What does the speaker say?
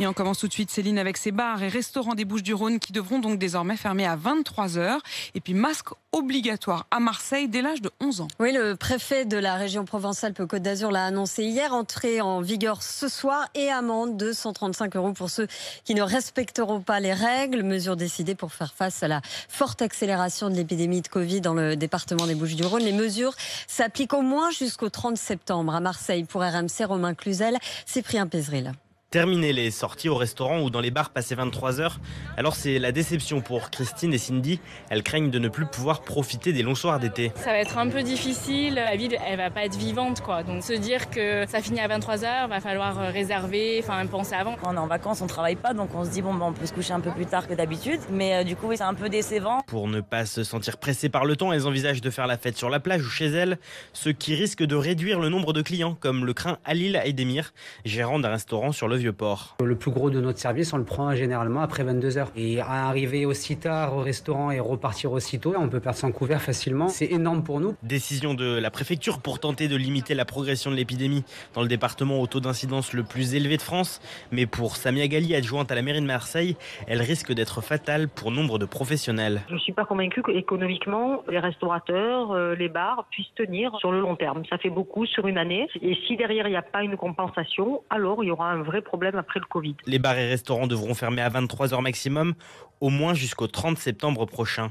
Et on commence tout de suite, Céline, avec ces bars et restaurants des Bouches-du-Rhône qui devront donc désormais fermer à 23 heures. Et puis masque obligatoire à Marseille dès l'âge de 11 ans. Oui, le préfet de la région Provence-Alpes-Côte d'Azur l'a annoncé hier, entrée en vigueur ce soir et amende de 135 € pour ceux qui ne respecteront pas les règles. Mesure décidée pour faire face à la forte accélération de l'épidémie de Covid dans le département des Bouches-du-Rhône. Les mesures s'appliquent au moins jusqu'au 30 septembre. À Marseille, pour RMC, Romain Cluzel, Cyprien Pézeril. Terminer les sorties au restaurant ou dans les bars passé 23 heures, alors c'est la déception pour Christine et Cindy. Elles craignent de ne plus pouvoir profiter des longs soirs d'été. Ça va être un peu difficile, la ville elle va pas être vivante quoi. Donc se dire que ça finit à 23 heures, va falloir réserver, penser avant. Quand on est en vacances, on travaille pas, donc on se dit on peut se coucher un peu plus tard que d'habitude. Mais du coup, oui, c'est un peu décevant. Pour ne pas se sentir pressées par le temps, elles envisagent de faire la fête sur la plage ou chez elles, ce qui risque de réduire le nombre de clients, comme le craint Halil Aydemir, gérant d'un restaurant sur le Vieux-Port. Le plus gros de notre service, on le prend généralement après 22 heures. Et arriver aussi tard au restaurant et repartir aussitôt, on peut perdre son couvert facilement. C'est énorme pour nous. Décision de la préfecture pour tenter de limiter la progression de l'épidémie dans le département au taux d'incidence le plus élevé de France. Mais pour Samia Gali, adjointe à la mairie de Marseille, elle risque d'être fatale pour nombre de professionnels. Je ne suis pas convaincue qu'économiquement, les restaurateurs, les bars puissent tenir sur le long terme. Ça fait beaucoup sur une année. Et si derrière, il n'y a pas une compensation, alors il y aura un vrai problème après le Covid. Les bars et restaurants devront fermer à 23 heures maximum, au moins jusqu'au 30 septembre prochain.